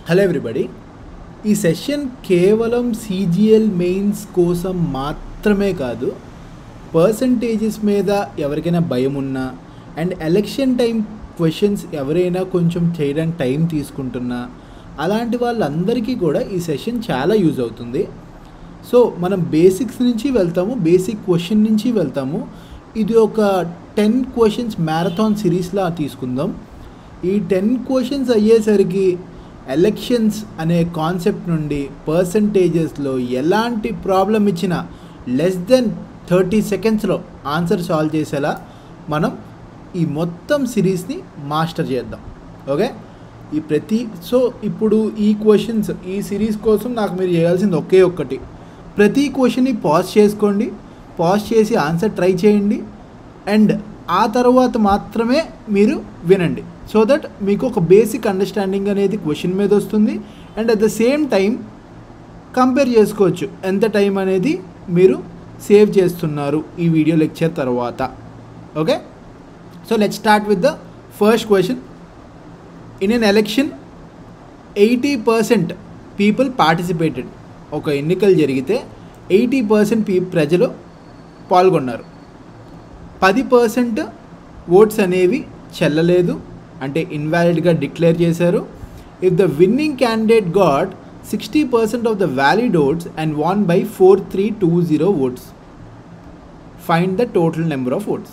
Hello everybody. ఈ session కేవలం CGL mains కోసం మాత్రమే కాదు, పర్సంటేజెస్ మీద ఎవరికైనా భయం ఉన్నా అండ్ ఎలక్షన్ టైం క్వశ్చన్స్ ఎవరైనా కొంచెం చేయడానికి టైం తీసుకుంటున్నా అలాంటి వాళ్ళందరికీ కూడా ఈ సెషన్ చాలా యూజ్ అవుతుంది. సో మనం బేసిక్స్ నుంచి వెళ్తాము, బేసిక్ క్వశ్చన్ నుంచి వెళ్తాము. ఇది ఒక 10 క్వశ్చన్స్ మ్యారథాన్ సిరీస్లా తీసుకుందాం. ఈ 10 క్వశ్చన్స్ అయ్యేసరికి ఎలక్షన్స్ అనే కాన్సెప్ట్ నుండి పర్సంటేజెస్లో ఎలాంటి ప్రాబ్లం ఇచ్చినా లెస్ దెన్ 30 సెకండ్స్లో ఆన్సర్ సాల్వ్ చేసేలా మనం ఈ మొత్తం సిరీస్ని మాస్టర్ చేద్దాం. ఓకే, సో ఇప్పుడు ఈ క్వశ్చన్స్, ఈ సిరీస్ కోసం నాకు మీరు చేయాల్సింది ఒకే ఒక్కటి, ప్రతి క్వశ్చన్ని పాజ్ చేసుకోండి, పాజ్ చేసి ఆన్సర్ ట్రై చేయండి అండ్ ఆ తర్వాత మాత్రమే మీరు వినండి. సో దట్ మీకు ఒక బేసిక్ అండర్స్టాండింగ్ అనేది క్వశ్చన్ మీద వస్తుంది and at the same time compare చేసుకోవచ్చు ఎంత టైం అనేది మీరు సేవ్ చేస్తున్నారు ఈ వీడియో లెక్చర్ తర్వాత. Okay, so let's start with the first question. In an election 80% people participated. ఒక ఎన్నికలు జరిగితే 80% ప్రజలు పాల్గొన్నారు. 10% ఓట్స్ అనేవి చెల్లలేదు, అంటే ఇన్వాలిడ్గా డిక్లేర్ చేశారు. If the winning candidate got 60% of the valid votes and won by 4320 votes, find the total number of votes.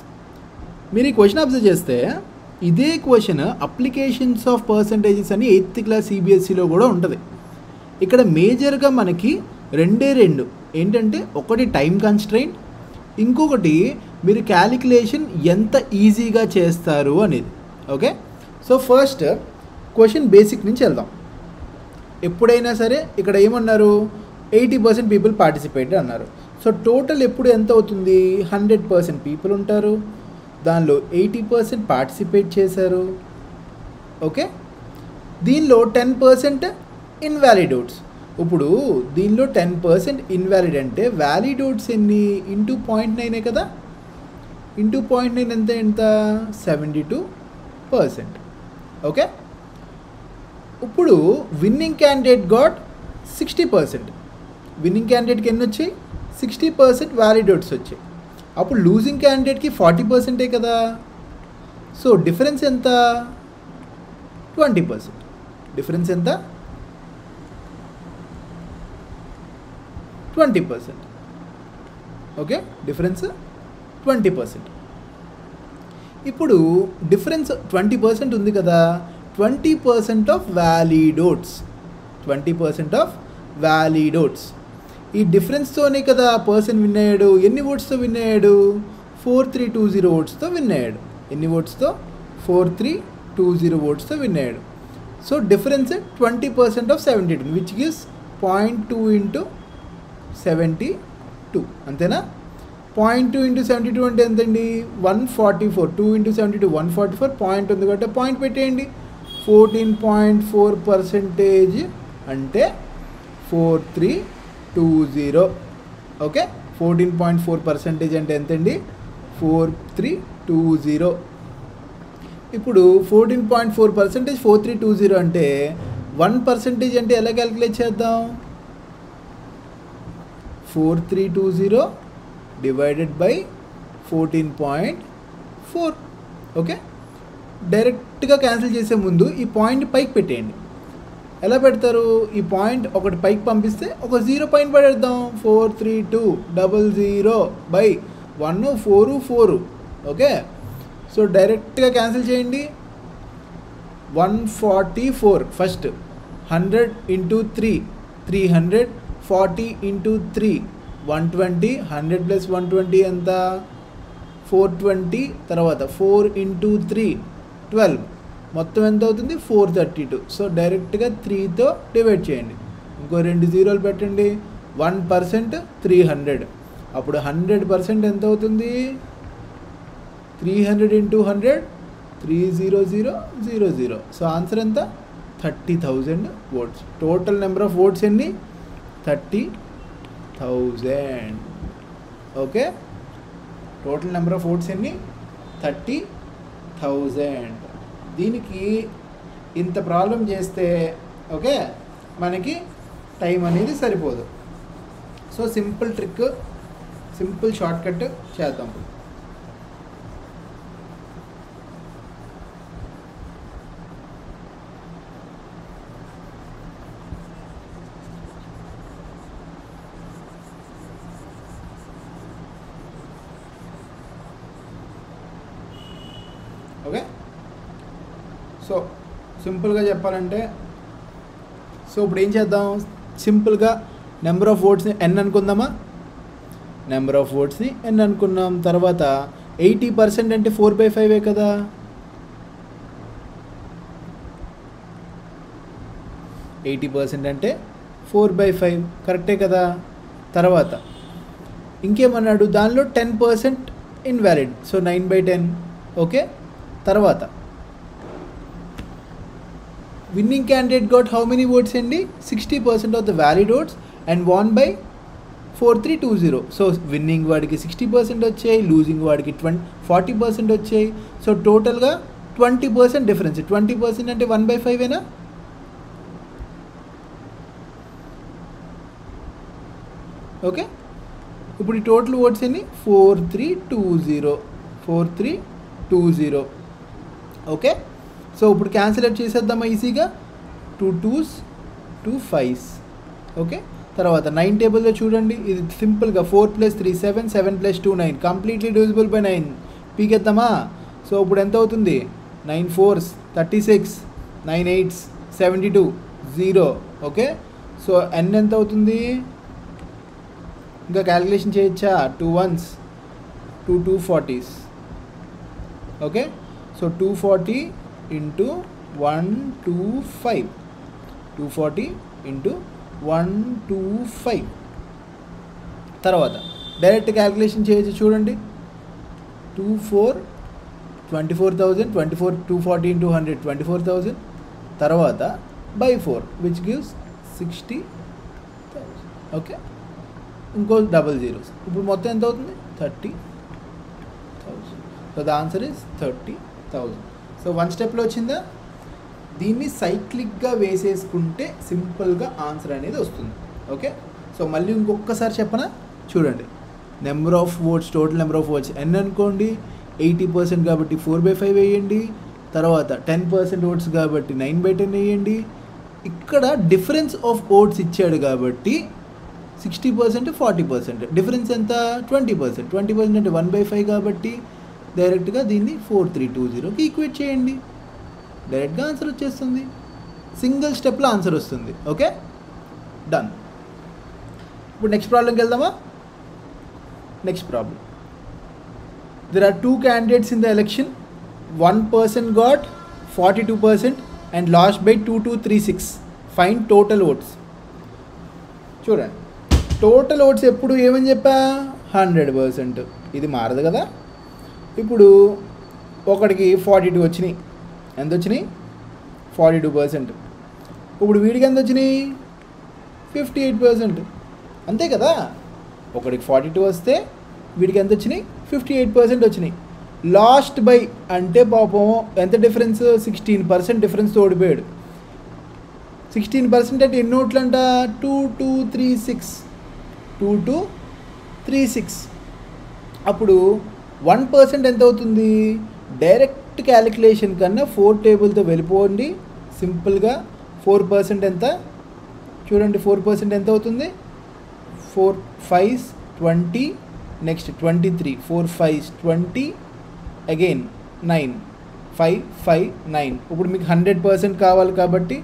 మీరు ఈ క్వశ్చన్ అబ్జర్వ్ చేస్తే ఇదే క్వశ్చన్ అప్లికేషన్స్ ఆఫ్ పర్సంటేజెస్ అని 8th క్లాస్ సిబిఎస్ఈలో కూడా ఉంటుంది. ఇక్కడ మేజర్గా మనకి రెండు ఏంటంటే, ఒకటి టైం కన్స్ట్రైంట్, ఇంకొకటి మీరు క్యాలిక్యులేషన్ ఎంత ఈజీగా చేస్తారు అనేది. Okay, so first question basic నుంచి వెళ్దాం. ఎప్పుడైనా సరే ఇక్కడ ఏమన్నారు, 80% పీపుల్ పార్టిసిపేట్ అన్నారు. సో టోటల్ ఎప్పుడు ఎంత అవుతుంది, 100% పీపుల్ ఉంటారు, దానిలో 80% పార్టిసిపేట్ చేశారు. ఓకే, దీనిలో 10% ఇన్వాలిడ్ ఓట్స్. ఇప్పుడు దీనిలో 10% ఇన్వాలిడ్ అంటే వ్యాలిడ్ ఓట్స్ ఎన్ని, ఇంటూ 0.9 కదా, ఇంటూ 0.9 ఎంత 72%. ఓకే, ఇప్పుడు విన్నింగ్ క్యాండిడేట్ గాట్ 60%. విన్నింగ్ క్యాండిడేట్కి ఎన్ని వచ్చాయి, 60% వ్యాలిడ్ ఓట్స్ వచ్చాయి. అప్పుడు లూజింగ్ క్యాండిడేట్కి 40% కదా. సో డిఫరెన్స్ ఎంత, 20%. డిఫరెన్స్ ఎంత, 20%. Okay, difference 20%. ఇప్పుడు డిఫరెన్స్ 20% ఉంది కదా, 20% of valid oats, 20% of valid oats. ఈ డిఫరెన్స్తోనే కదా పర్సన్ విన్ అయ్యాడు. ఎన్ని ఓట్స్తో విన్ అయ్యాడు, 4320 ఓట్స్తో విన్ అయ్యాడు. ఎన్ని ఓట్స్తో, 4320 ఓట్స్తో విన్ అయ్యాడు. So difference 20% of 72, which gives 0.2 into 72, అంతేనా. 0.2 ఇంటూ 72 అంటే ఎంతండి, 144. 2 ఇంటూ 72 144. పాయింట్ ఉంది కాబట్టి పాయింట్ పెట్టేయండి. 14.4% అంటే 4320. ఓకే, 14.4% అంటే ఎంతండి, 4320. ఇప్పుడు 14.4% 4320 అంటే 1% అంటే ఎలా క్యాలిక్యులేట్ చేద్దాం, 4320 డివైడెడ్ బై 14.4. ఓకే, డైరెక్ట్గా క్యాన్సిల్ చేసే ముందు ఈ పాయింట్ పైకి పెట్టేయండి. ఎలా పెడతారు, ఈ పాయింట్ ఒకటి పైకి పంపిస్తే ఒక 0 పైన పడేద్దాం. 43200 బై 144. ఓకే, సో డైరెక్ట్గా క్యాన్సిల్ చేయండి. 144 ఫస్ట్, 100 ఇంటూ 3 300, 40 ఇంటూ 3 120, 100 ప్లస్ 120 ఎంత 420, తర్వాత 4 ఇంటూ 3 12, మొత్తం ఎంత అవుతుంది 432. సో డైరెక్ట్గా 3తో డివైడ్ చేయండి, ఇంకో 2 జీరోలు పెట్టండి. 1% 300, అప్పుడు 100% ఎంత అవుతుంది, 300 ఇంటూ 100 30000. సో ఆన్సర్ ఎంత, 30,000 votes. Total number of votes ఎన్ని, 30,000. Okay, total number of votes ఎన్ని, 30,000. దీనికి ఇంత ప్రాబ్లం చేస్తే ఓకే, మనకి టైం అనేది సరిపోదు. So simple trick, simple short cut చేద్దాం. ఓకే, సో సింపుల్గా చెప్పాలంటే, సో ఇప్పుడు ఏం చేద్దాం, సింపుల్గా నెంబర్ ఆఫ్ ఓట్స్ని n అనుకుందామా. నెంబర్ ఆఫ్ ఓట్స్ని n అనుకున్నాం. తర్వాత 80% అంటే 4/5 కదా. ఎయిటీ పర్సెంట్ అంటే 4/5 కరెక్టే కదా. తర్వాత ఇంకేమన్నాడు, దానిలో 10% ఇన్వాలిడ్, సో 9/10. ఓకే, తర్వాత winning candidate got how many votes అండి, 60% of the valid votes and won by 4320. So winning వాడికి 60% వచ్చాయి, లూజింగ్ వాడికి 40% వచ్చాయి. సో టోటల్గా 20% డిఫరెన్స్. 20% అంటే 1/5ఏనా. ఓకే, ఇప్పుడు ఈ టోటల్ ఓట్స్ ఎన్ని, 4320. ఓకే, సో ఇప్పుడు క్యాన్సిలేట్ చేసేద్దామా ఈజీగా. 2 2s 2 5s. ఓకే, తర్వాత 9 టేబుల్లో చూడండి, ఇది సింపుల్గా 4 + 3 7, 7 + 2 9, కంప్లీట్లీ డివిజిబుల్ బై 9. పీకెద్దామా. సో ఇప్పుడు ఎంత అవుతుంది, 9 4s 36, 9 8s 72, 0. Okay, so n ఎంత అవుతుంది, ఇంకా క్యాలిక్యులేషన్ చేయొచ్చా, 2 1s 2 240s. Okay, so 240 into 125, 240 into 125. తర్వాత డైరెక్ట్ క్యాలిక్యులేషన్ చేయొచ్చు చూడండి, 24,000, 240 ఇంటూ 100 24,000. తర్వాత బై 4 విచ్ గివ్స్ 60,000. ఓకే, ఇంకో డబల్ జీరోస్. ఇప్పుడు మొత్తం ఎంత అవుతుంది, 30,000. So the answer is 30,000. So 1 స్టెప్లో వచ్చిందా. దీన్ని సైక్లిక్గా వేసేసుకుంటే సింపుల్గా ఆన్సర్ అనేది వస్తుంది. ఓకే, సో మళ్ళీ ఇంకొకసారి చెప్పనా చూడండి. Number of oats, total number of oats n అనుకోండి, 80% కాబట్టి 4/5 వేయండి. తర్వాత 10% ఓట్స్ కాబట్టి 9/10 వేయండి. ఇక్కడ డిఫరెన్స్ ఆఫ్ ఓట్స్ ఇచ్చాడు కాబట్టి 60% 40%, డిఫరెన్స్ ఎంత 20%. 20% అంటే 1/5 కాబట్టి డైరెక్ట్గా దీన్ని 4320కి ఈక్వేట్ చేయండి, డైరెక్ట్గా ఆన్సర్ వచ్చేస్తుంది. సింగిల్ స్టెప్లో ఆన్సర్ వస్తుంది. Okay, done. ఇప్పుడు నెక్స్ట్ ప్రాబ్లంకి వెళ్దామా. Next problem, there are 2 candidates in the election. One person got 42% and lost by 2236. Find total votes. చూడండి, టోటల్ ఓట్స్ ఎప్పుడు ఏమని చెప్పా, 100%. ఇది మారదు కదా. ఇప్పుడు ఒకడికి 42 వచ్చినాయి, ఎంత వచ్చినాయి, 42%. ఇప్పుడు వీడికి ఎంత వచ్చినాయి, 58%. అంతే కదా. ఒకడికి 42 వస్తే వీడికి ఎంత వచ్చినాయి, 58% వచ్చినాయి. లాస్ట్ బై అంటే పాపం ఎంత డిఫరెన్స్, 16% డిఫరెన్స్ ఓడిపోయాడు. 16% అంటే ఎన్ని ఓట్లు అంట, 2236. అప్పుడు 1% ఎంత అవుతుంది, డైరెక్ట్ క్యాలిక్యులేషన్ కన్నా 4 టేబుల్తో వెళ్ళిపోండి. సింపుల్గా 4% ఎంత చూడండి, 4% ఎంత అవుతుంది, 4 5s 20, నెక్స్ట్ 23, 4 5s 20, అగైన్ 9, 5 5 9. ఇప్పుడు మీకు 100% కావాలి కాబట్టి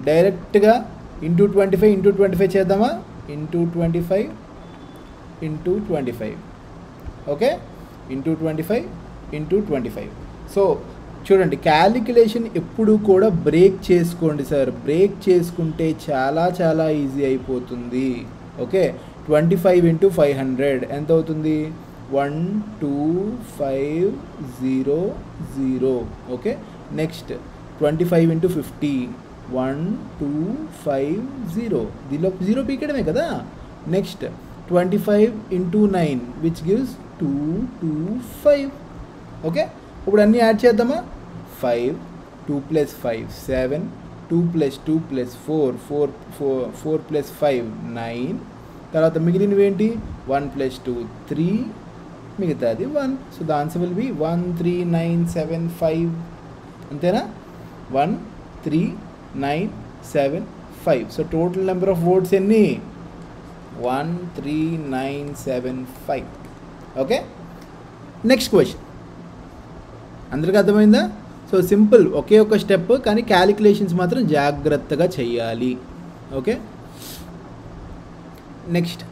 డైరెక్ట్గా ఇంటూ 25 చేద్దామా, ఇంటూ 25. Okay, into 25. సో చూడండి, క్యాలిక్యులేషన్ ఎప్పుడు కూడా బ్రేక్ చేసుకోండి సార్. బ్రేక్ చేసుకుంటే చాలా చాలా ఈజీ అయిపోతుంది. ఓకే, 25 × 500 ఎంత అవుతుంది, 12500. Okay, next 25 × 50, 1250. దీనిలో 0 పీకడమే కదా. Next 25 × 9 which gives 225. ఓకే, ఇప్పుడు అన్నీ యాడ్ చేద్దామా. 5 2 + 5 7, 2 + 2 + 4 4 4 4 + 5 9. తర్వాత మిగిలినవి ఏంటి 1 + 2 3, మిగతాది 1. So the answer will be 1 3 9 7 5. అంతేనా? 1 3 9 7 5. So total number of votes ఎన్ని? 1 3 9 7 5. Okay, next question. అందరికీ అర్థమైందా? సో సింపుల్, ఒకే ఒక స్టెప్, కానీ క్యాలిక్యులేషన్స్ మాత్రం జాగ్రత్తగా చేయాలి. Okay, next.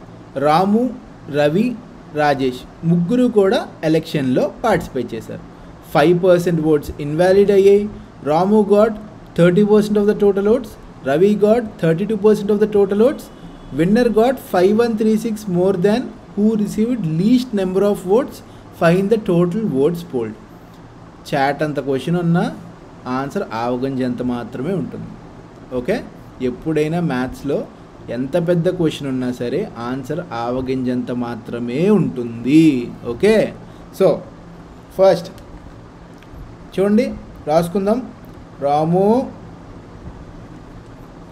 రాము, రవి, రాజేష్ ముగ్గురు కూడా ఎలక్షన్లో పార్టిసిపేట్ చేశారు. 5% ఓట్స్ ఇన్వాలిడ్ అయ్యాయి. Ramu got 30% of the total votes, Ravi got 32% of the total votes. Winner got 5136 more than who received least number of votes. Find the total votes polled. చాట్ అంత క్వశ్చన్ ఉన్నా answer ఆవగంజంత మాత్రమే ఉంటుంది. ఓకే, ఎప్పుడైనా మ్యాథ్స్లో ఎంత పెద్ద క్వశ్చన్ ఉన్నా సరే ఆన్సర్ ఆవగింజంత మాత్రమే ఉంటుంది. ఓకే, సో ఫస్ట్ చూడండి, రాసుకుందాం. రాము,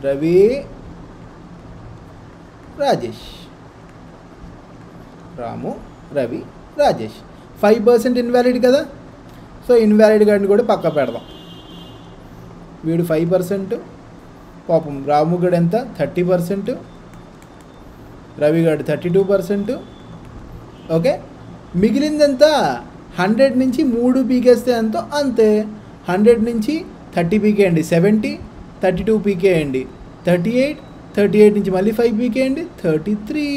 రవి, రాజేష్. రాము, రవి, రాజేష్. 5% ఇన్వాలిడ్ కదా, సో ఇన్వాలిడ్ గాడిని కూడా పక్క పెడదాం. వీడు 5%, పాపం రాము గడు ఎంత 30%, రవి గడు 32%. ఓకే, మిగిలిందంతా 100 నుంచి 3 పీకేస్తే ఎంతో అంతే. 100 నుంచి 30 పీకేయండి 70, 32 పీకేయండి 38, 38 నుంచి మళ్ళీ 5 పీకేయండి 33.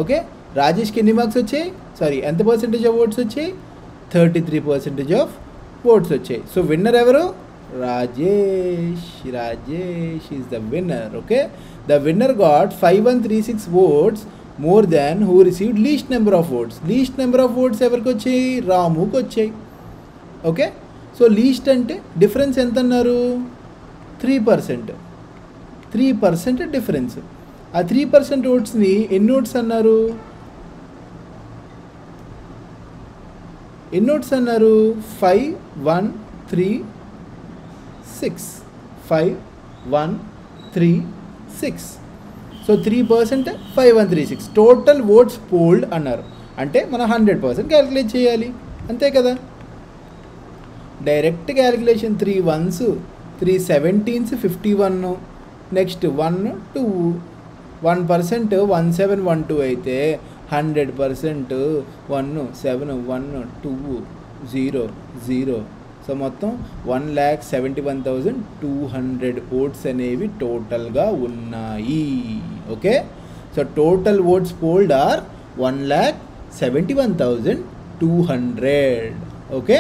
ఓకే, రాజేష్కి ఎన్ని మార్క్స్ వచ్చాయి? సారీ, ఎంత పర్సెంటేజ్ ఆఫ్ ఓట్స్ వచ్చాయి? 33% ఆఫ్ ఓట్స్ వచ్చాయి. సో విన్నర్ ఎవరు? Rajesh. Rajesh is the winner. Okay, the winner got 5136 votes more than who received least number of votes. Least number of votes ఎవరికి వచ్చాయి? రాముకి వచ్చాయి. ఓకే, సో లీస్ట్ అంటే difference ఎంత అన్నారు? 3%. 3% డిఫరెన్స్. ఆ 3% ఓట్స్ని ఎన్ని ఓట్స్ అన్నారు? ఎన్ని ఓట్స్ అన్నారు? 5 1 3 6. 5 1 3 6. సో 3% 5136 టోటల్ ఓట్స్ పోల్డ్ అన్నారు. అంటే మనం 100% క్యాలిక్యులేట్ చేయాలి, అంతే కదా. Direct calculation. 3 1s 3 17s 51. Next 1 2. 1% 1712 అయితే 100% 1 7 1 2 0 0. సో మొత్తం 1,71,200 ఓట్స్ అనేవి టోటల్గా ఉన్నాయి. Okay, so total votes polled are 1,71,200. Okay,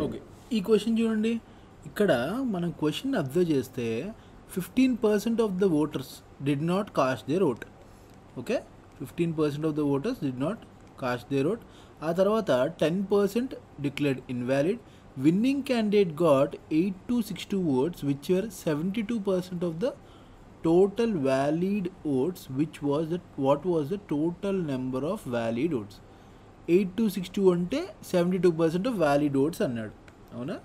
okay, ఈ క్వశ్చన్ చూడండి. ఇక్కడ మనం క్వశ్చన్ అబ్జర్వ్ చేస్తే 15% of the voters did not cast their vote. Okay, 15% of the voters did not cast their vote. ఆ తర్వాత 10% declared invalid. Winning candidate got 8262 votes which were 72% of the total valid votes which was what was the total number of valid votes. 8262 అంటే 72% of valid oats అన్నాడు, అవునా?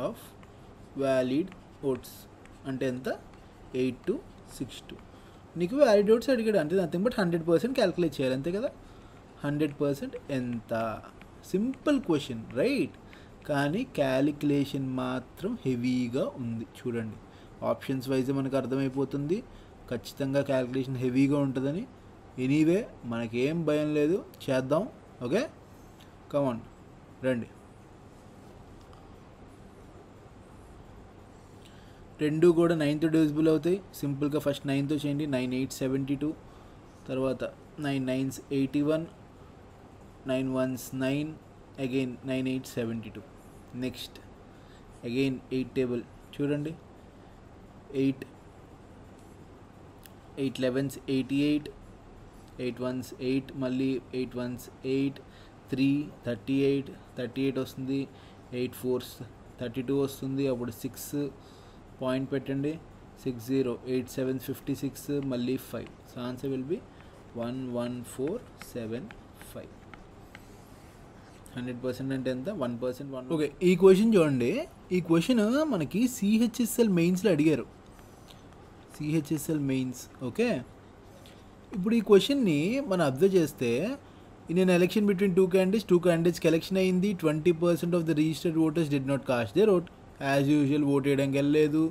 Of valid oats అంటే ఎంత? 8262. నీకు valid votes అడిగాడు అంటే nothing but 100% calculate చేయాలి, అంతే కదా. 100% ఎంత? Simple question, right? కానీ క్యాలిక్యులేషన్ మాత్రం హెవీగా ఉంది. చూడండి, ఆప్షన్స్ వైజ్ మనకు అర్థమైపోతుంది ఖచ్చితంగా క్యాలిక్యులేషన్ హెవీగా ఉంటుందని. ఎనీవే మనకేం భయం లేదు, చేద్దాం. ఓకే, కమాన్ రండి. రెండు కూడా 9తో డివిజిబుల్ అవుతాయి. సింపుల్గా ఫస్ట్ 9తో చేయండి. 9 8 72, తర్వాత 9 9s 81, 9 1s 9, again 9 8 72. Next again 8 table చూడండి. 8 8 11s 88, 8 1s 8, మళ్ళీ 8 1s 8, 3 38 38 వస్తుంది. 8 4s 32 వస్తుంది. అప్పుడు 6 పాయింట్ పెట్టండి. 6 0 8 7 56, మళ్ళీ 5. So answer will be 11475. 100% అంటే ఎంత? 1%. ఓకే, ఈ క్వశ్చన్ చూడండి. ఈ క్వశ్చన్ మనకి సిహెచ్ఎస్ఎల్ మెయిన్స్లో అడిగారు. CHSL mains. ఓకే, ఇప్పుడు ఈ క్వశ్చన్ని మనం అబ్జర్వ్ చేస్తే, in an election between two క్యాండిడేట్స్కి ఎలక్షన్ అయింది. 20% of the registered voters did not cast their vote. As usual vote వేయడానికి వెళ్ళలేదు.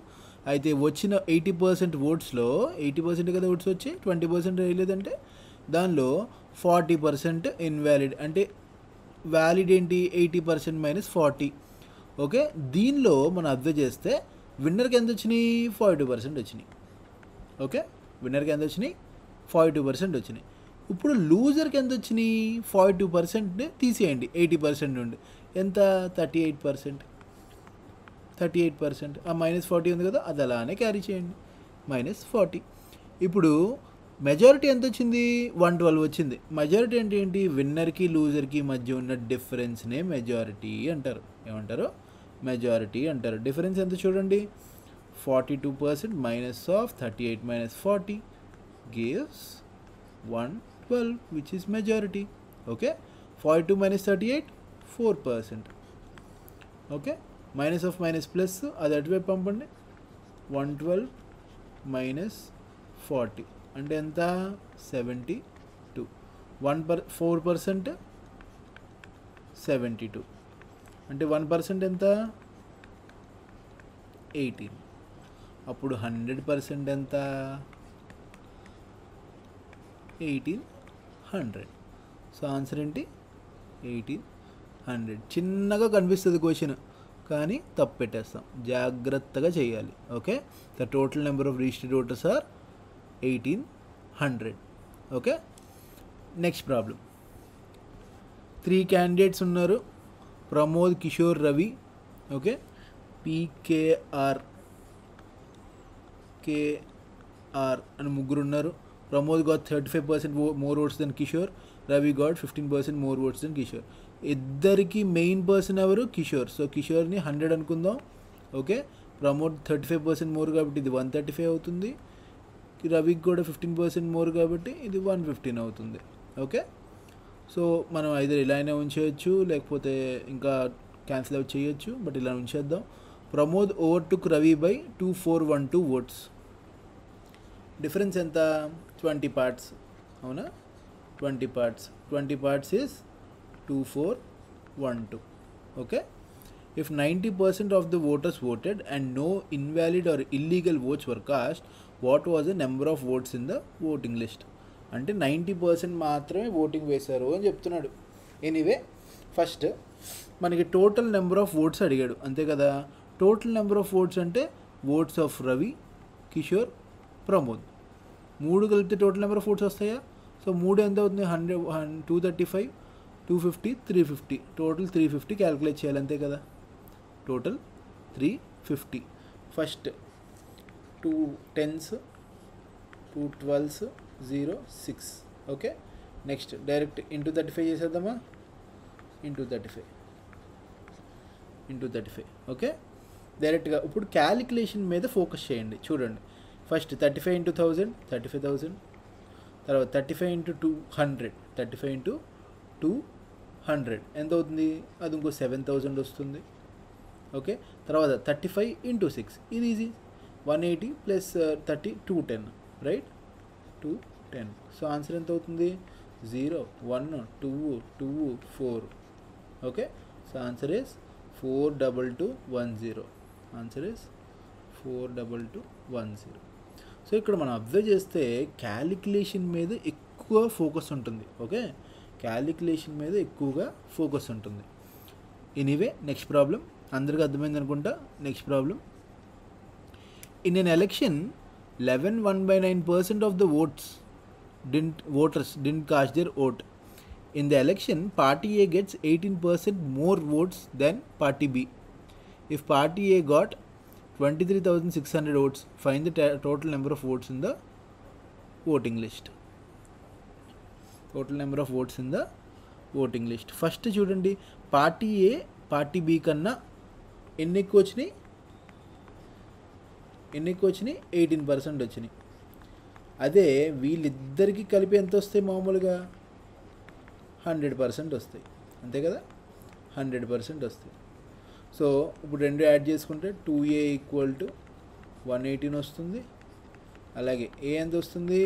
అయితే వచ్చిన 80% ఓట్స్లో 80% కదా ఓట్స్ వచ్చి 20% వేయలేదంటే దానిలో 40% ఇన్వాలిడ్. అంటే వ్యాలిడ్ ఏంటి? 80% మైనస్ 40. ఓకే, దీనిలో మనం అబ్జర్వ్ చేస్తే విన్నర్కి ఎంత వచ్చినాయి? 42% వచ్చినాయి. ఓకే, విన్నర్కి ఎంత వచ్చినాయి? 42% వచ్చినాయి. ఇప్పుడు లూజర్కి ఎంత వచ్చినాయి? 42% తీసేయండి 80% నుండి. ఎంత? 38%. ఆ -40 ఉంది కదా, అది అలానే క్యారీ చేయండి, -40. ఇప్పుడు మెజారిటీ ఎంత వచ్చింది? 112 వచ్చింది. మెజారిటీ అంటే ఏంటి? విన్నర్కి లూజర్కి మధ్య ఉన్న డిఫరెన్స్నే మెజారిటీ అంటారు. ఏమంటారు? మెజారిటీ అంటారు. డిఫరెన్స్ ఎంత చూడండి, 42% minus of 38 minus 40 gives 112, which is majority. Okay, 42 minus 38 4%. Okay, minus of minus plus, అది అటువైపు పంపండి. 112 మైనస్ 40 అంటే ఎంత? 72. 4% 72 అంటే 1% ఎంత? 18. అప్పుడు 100% ఎంత? 1800. సో ఆన్సర్ ఏంటి? 1800. చిన్నగా కనిపిస్తుంది క్వశ్చన్, కానీ తప్పు పెట్టేస్తాం. జాగ్రత్తగా చేయాలి. Okay, the total number of registered voters are 1800. Okay, next problem. 3 candidates ఉన్నారు. ప్రమోద్, కిషోర్, రవి. ఓకే, PKR అని ముగ్గురు ఉన్నారు. Pramod got 35% more votes than Kishore. Ravi got 15% more votes than Kishore. ఇద్దరికి మెయిన్ పర్సన్ ఎవరు? కిషోర్. సో కిషోర్ని 100 అనుకుందాం. ఓకే, ప్రమోద్ 35% మోర్ కాబట్టి ఇది 135 అవుతుంది. రవికి కూడా 15% మోర్ కాబట్టి ఇది 115 అవుతుంది. ఓకే, సో మనం ఐదర్ ఇలా అయినా ఉంచేయచ్చు, లేకపోతే ఇంకా క్యాన్సిల్ అవుట్ చేయొచ్చు, బట్ ఇలా ఉంచేద్దాం. Pramod overtook Ravi by 2412 votes. Difference ఎంత? 20 parts. అవునా? 20 parts. 20 parts is 2412. Okay, if 90% of the voters voted and no invalid or illegal votes were cast, what was the number of votes in the voting list? అంటే 90% మాత్రమే voting వేశారు అని చెప్తున్నాడు. Anyway, first మనకి total number of oats అడిగాడు, అంతే కదా. Total number of oats అంటే ఓట్స్ ఆఫ్ రవి, కిషోర్, ప్రమోద్ 3 కలిపితే టోటల్ నెంబర్ ఆఫ్ ఓట్స్ వస్తాయా? సో 3 ఎంత అవుతుంది? 100, 235, 250, 350. టోటల్ 350 క్యాలిక్యులేట్ చేయాలి, అంతే కదా. Total 350. First 2 10s, 2 12s, 0 6. Okay, next direct into 35 చేసేద్దామా? ఇంటూ 35. ఓకే, డైరెక్ట్గా ఇప్పుడు క్యాలిక్యులేషన్ మీద ఫోకస్ చేయండి. చూడండి, ఫస్ట్ 35 into 1000 35,000. తర్వాత 35 into 200 35 into 200 ఎంత అవుతుంది? అది ఇంకో 7000 వస్తుంది. ఓకే, తర్వాత 35 into 6, ఇది easy, 180 plus 30 210, right? 210. So answer ఎంత అవుతుంది? 0 1 2 2 4. Okay, so answer is 42210. Answer is 42210. So ఇక్కడ మనం అబ్జర్వ్ చేస్తే క్యాలిక్యులేషన్ మీద ఎక్కువ ఫోకస్ ఉంటుంది. ఓకే, క్యాలిక్యులేషన్ మీద ఎక్కువగా ఫోకస్ ఉంటుంది. ఎనీవే, నెక్స్ట్ ప్రాబ్లం అందరికీ అర్థమైంది అనుకుంటా. Next problem, in an election 1/9% of the voters didn't cast their vote. In the election, party A gets 18% more votes than party B. If party A got 23,600 votes, find the total number of votes in the voting list. Total number of votes in the voting list. First చూడండి, party ఏ party B కన్నా ఎన్ని ఎక్కువ వచ్చినాయి? 18% వచ్చినాయి. అదే వీళ్ళిద్దరికీ కలిపి ఎంత వస్తాయి? మామూలుగా 100% వస్తాయి, అంతే కదా. 100% వస్తాయి. సో ఇప్పుడు రెండు యాడ్ చేసుకుంటే 2A = 118 వస్తుంది. అలాగే ఏ ఎంత వస్తుంది?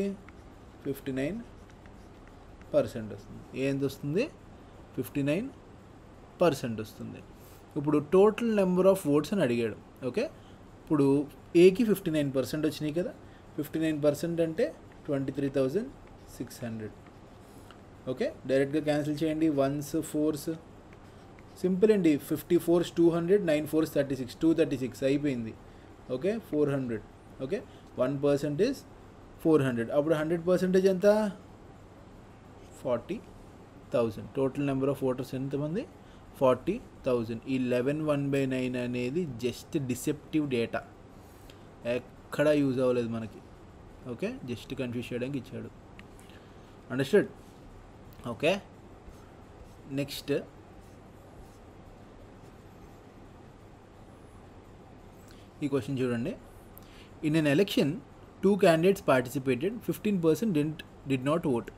59% వస్తుంది. ఏ ఎంత వస్తుంది? 59% వస్తుంది. ఇప్పుడు టోటల్ నెంబర్ ఆఫ్ ఓట్స్ అని అడిగాడు. ఓకే, ఇప్పుడు ఏకి 59% వచ్చినాయి కదా. 59% అంటే 23,600. ఓకే, డైరెక్ట్గా క్యాన్సిల్ చేయండి. 1s 4s సింపుల్ అండి. 50 4s 200, 9 4s 36, 236 అయిపోయింది. ఓకే, 400. Okay, 1% is 400. అప్పుడు 100% ఎంత? 40,000. టోటల్ నెంబర్ ఆఫ్ ఓటర్స్ ఎంతమంది? 40,000. ఈ 11/9 అనేది జస్ట్ డిసెప్టివ్ డేటా, ఎక్కడా యూజ్ అవ్వలేదు మనకి. ఓకే, జస్ట్ కన్ఫ్యూజ్ చేయడానికి ఇచ్చాడు. అండర్స్టూడ్? ఓకే, నెక్స్ట్ ఈ క్వశ్చన్ చూడండి. In an election 2 candidates participated, 15% did not vote.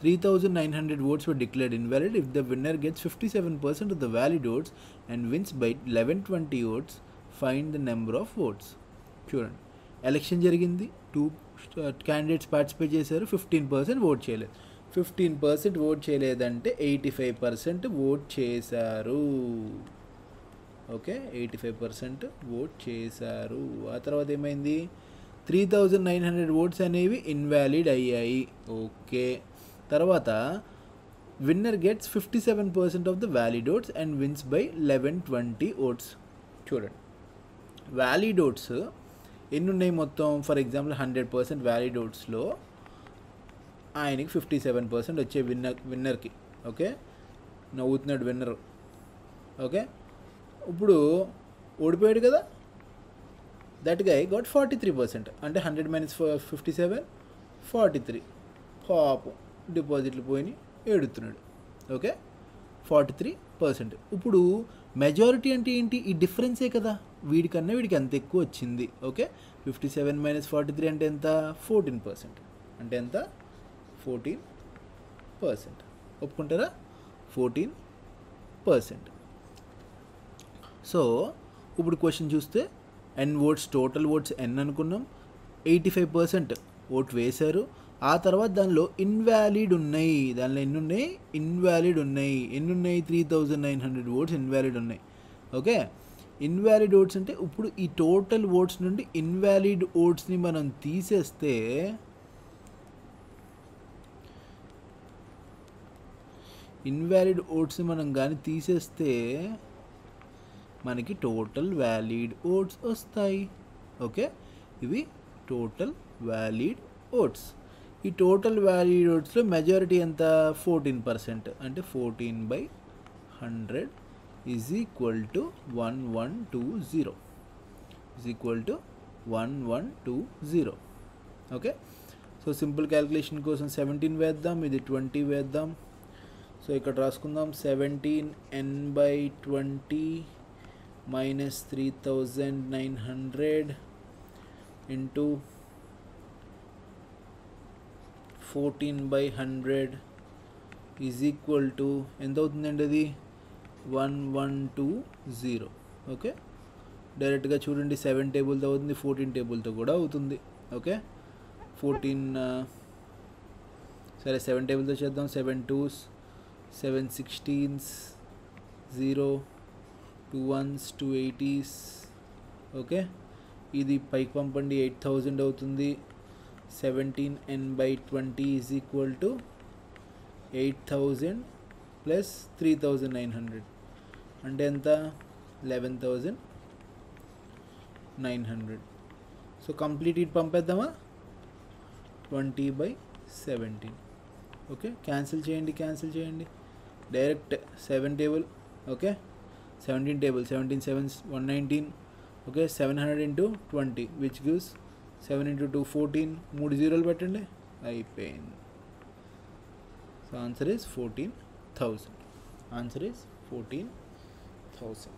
3,900 votes were declared invalid. If the winner gets 57% of the valid votes and wins by 1120 votes, find the number of votes. చూడండి, election జరిగింది, 2 candidates participate చేశారు, 15% vote చేయలేదు. 15% vote చేయలేదంటే 85% vote చేశారు. Okay, 85% vote చేశారు. ఆ తర్వాత ఏమైంది? 3,900 ఓట్స్ అనేవి ఇన్వాలిడ్ అయ్యాయి. ఓకే, తర్వాత winner gets 57% of the valid votes and wins by 1120 votes. చూడండి, వ్యాలిడ్ ఓట్స్ ఎన్ని ఉన్నాయి మొత్తం? ఫర్ ఎగ్జాంపుల్ 100% వ్యాలిడ్ ఓట్స్లో ఆయనకి 57% వచ్చే విన్నర్కి. ఓకే, నవ్వుతున్నాడు విన్నర్. ఓకే, ఇప్పుడు ఓడిపోయాడు కదా, దట్ గై గాట్ 43%. అంటే 100 - 57 43. పాపం డిపాజిట్లు పోయి ఏడుతున్నాడు. ఓకే, 43%. ఇప్పుడు మెజారిటీ అంటే ఏంటి? ఈ డిఫరెన్సే కదా, వీడికన్నా వీడికి ఎంత ఎక్కువ వచ్చింది. ఓకే, 57 - 43 అంటే ఎంత? 14%. అంటే ఎంత? 14%. ఒప్పుకుంటారా? 14%. సో ఇప్పుడు క్వశ్చన్ చూస్తే ఎన్ ఓట్స్, టోటల్ ఓట్స్ ఎన్ అనుకున్నాం. 85% ఓట్ వేశారు. ఆ తర్వాత దానిలో ఇన్వాలిడ్ ఉన్నాయి. దానిలో ఎన్ని ఉన్నాయి? ఇన్వాలిడ్ ఉన్నాయి. ఎన్ని ఉన్నాయి? 3,900 ఓట్స్ ఇన్వాలిడ్ ఉన్నాయి. ఓకే, ఇన్వాలిడ్ ఓట్స్ అంటే ఇప్పుడు ఈ టోటల్ ఓట్స్ నుండి ఇన్వాలిడ్ ఓట్స్ని మనం తీసేస్తే మనకి టోటల్ వ్యాలిడ్ ఓట్స్ వస్తాయి. ఓకే, ఇవి టోటల్ వ్యాలిడ్ ఓట్స్. ఈ టోటల్ వ్యాలిడ్ ఓట్స్లో మెజారిటీ ఎంత? 14%. అంటే 14/100 is equal to 1120. Okay, so simple calculation కోసం 17 వేద్దాం, ఇది 20 వేద్దాం. సో ఇక్కడ రాసుకుందాం. 17n/20 minus 3,900 into 14/100 is equal to ఎంత అవుతుందండి? అది 1120. ఓకే, డైరెక్ట్గా చూడండి, 7 టేబుల్తో అవుతుంది, 14 టేబుల్తో కూడా అవుతుంది. ఓకే, 14 సరే 7 టేబుల్తో చేద్దాం. 7 2s, 7 16s, 0 2 1s, 2 80s. Okay, ఇది పైకి పంపండి, 8,000 అవుతుంది. 17n/20 is equal to 8,000 plus 3,900 అంటే ఎంత? 11,900. సో కంప్లీట్ ఇటు పంపేద్దామా? 20/17. ఓకే, క్యాన్సిల్ చేయండి. Direct 7 table. Okay, 17 table, 17 7s 119. Okay, 700 into 20 which gives 7 into 2 14. 3 జీరోలు పెట్టండి, అయిపోయింది. So answer is 14,000. Answer is 14,000.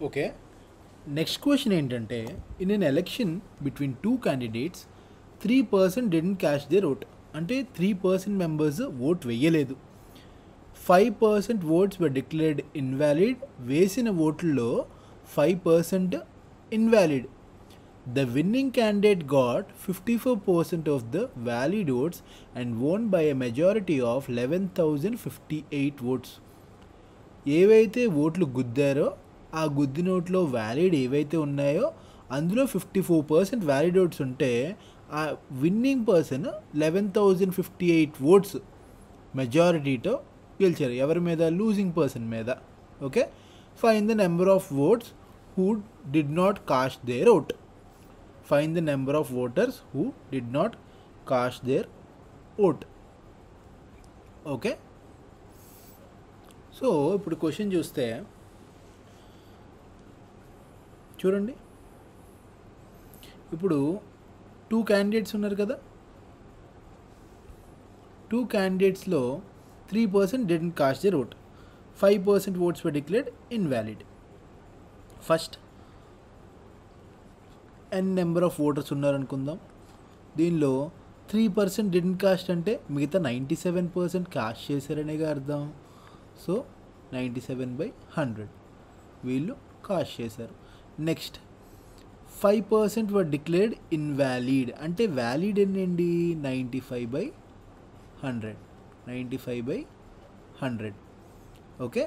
Okay, next question ఏంటంటే, in an election between 2 candidates 3% didn't cast their vote. అంటే 3% members vote వేయలేదు. 5% votes were declared invalid. వేసిన ఓట్లలో 5% invalid. The winning candidate got 54% of the valid votes and won by a majority of 11,058 votes. ఏవైతే ఓట్లు గుద్దారో ఆ గుద్దిన ఓట్లో valid ఏవైతే ఉన్నాయో అందులో 54% valid votes ఉంటే ఆ విన్నింగ్ పర్సన్ 11,058 ఓట్స్ మెజారిటీతో గెలిచారు. ఎవరి మీద? లూజింగ్ పర్సన్ మీద. Okay, find the number of oats who did not cast their vote. Find the number of voters who did not cast their vote. Okay, so ఇప్పుడు question చూస్తే చూడండి, ఇప్పుడు 2 candidates ఉన్నారు కదా, 2 క్యాండిడేట్స్లో 3% didn't cast their vote, 5% votes were declared invalid. First n number of voters ఉన్నారనుకుందాం. దీనిలో 3% didn't cast అంటే మిగతా 97% కాస్ట్ చేశారనేగా అర్థం. సో 97/100 వీళ్ళు కాస్ట్ చేశారు. నెక్స్ట్ 5% were declared invalid అంటే వ్యాలిడ్ ఎన్నండి? 95/100. 95/100. ఓకే,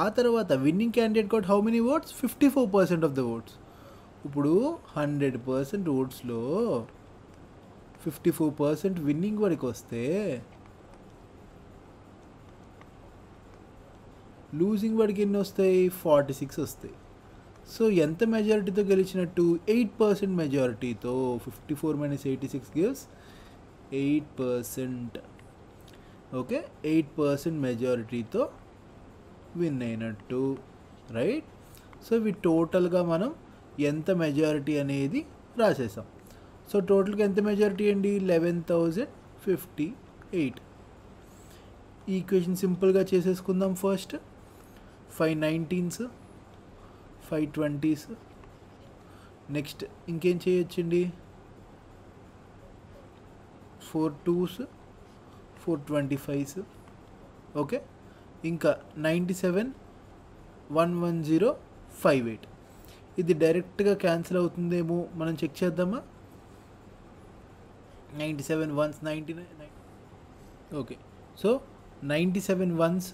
ఆ తర్వాత winning candidate got how many votes? 54% of the votes. ఇప్పుడు 100% ఓట్స్లో 54% విన్నింగ్ వరకు వస్తే లూజింగ్ వాడికి ఎన్ని వస్తాయి? 46 వస్తాయి. సో ఎంత మెజారిటీతో గెలిచినట్టు? 8% మెజారిటీతో. 54 - 86 gives 8%. ఓకే, 8% మెజారిటీతో విన్ అయినట్టు, రైట్? సో ఇవి టోటల్గా మనం ఎంత మెజారిటీ అనేది రాసేసాం. సో టోటల్గా ఎంత మెజారిటీ అండి? 11,058. ఈ ఈక్వేషన్ సింపుల్గా చేసేసుకుందాం. First 5 19s, 5 20s. నెక్స్ట్ ఇంకేం చేయొచ్చండి? 4 2s, 4 25s. ఓకే, ఇంకా 97 110 58. ఇది డైరెక్ట్గా క్యాన్సిల్ అవుతుందేమో మనం చెక్ చేద్దామా? 97 1s 99. Okay, so 97 1s,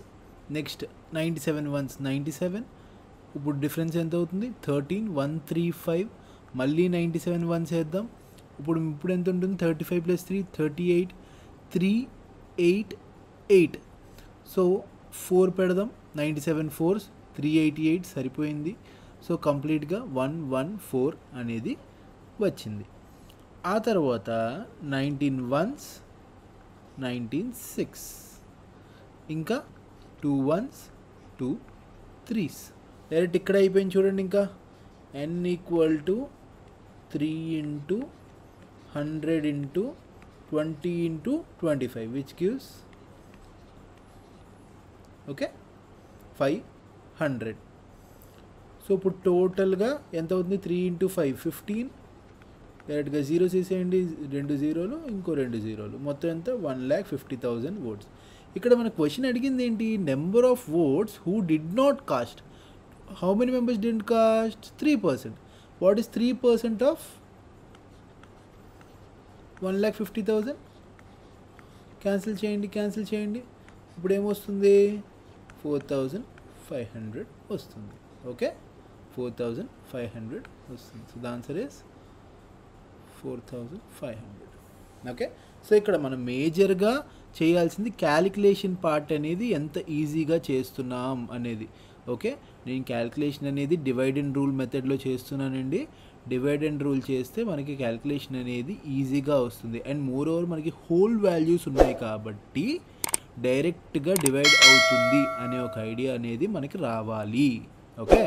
next 97 1s 97. ఇప్పుడు డిఫరెన్స్ ఎంత అవుతుంది? 13 135. మళ్ళీ 97 1s వేద్దాం. ఇప్పుడు ఎంత ఉంటుంది? 35 + 3 38 388. సో 4 పెడదాం. 97 4s 388 సరిపోయింది. సో కంప్లీట్గా 114 అనేది వచ్చింది. ఆ తర్వాత 19 1s 19 6, ఇంకా 2 1s 2 3s. డైరెక్ట్ ఇక్కడ అయిపోయింది చూడండి. ఇంకా n = 3 × 100 × 20 × 25 which gives okay 500. So ఇప్పుడు టోటల్గా ఎంత అవుతుంది? 3 × 5 15. డైరెక్ట్గా 0 చేసేయండి, 2 0లు ఇంకో 2 0లు, మొత్తం ఎంత? 1,50,000 ఓట్స్. ఇక్కడ మన క్వశ్చన్ అడిగింది ఏంటి? Number of oats who did not cost. How many members did cost? 3%. What is 3% of 1,50,000? Cancel చేయండి. ఇప్పుడు ఏమొస్తుంది? 4,500 వస్తుంది. ఓకే, 4,500 వస్తుంది. So the answer is 4,500. Okay, so ఇక్కడ మనం మేజర్గా చేయాల్సింది క్యాలిక్యులేషన్ పార్ట్ అనేది ఎంత ఈజీగా చేస్తున్నాం అనేది. ఓకే, నేను క్యాలిక్యులేషన్ అనేది డివైడ్ అండ్ రూల్ మెథడ్లో చేస్తున్నానండి. డివైడ్ అండ్ రూల్ చేస్తే మనకి క్యాలిక్యులేషన్ అనేది ఈజీగా వస్తుంది. అండ్ మోర్ ఓవర్ మనకి హోల్ వాల్యూస్ ఉన్నాయి కాబట్టి డైరెక్ట్గా డివైడ్ అవుతుంది అనే ఒక ఐడియా అనేది మనకి రావాలి. ఓకే.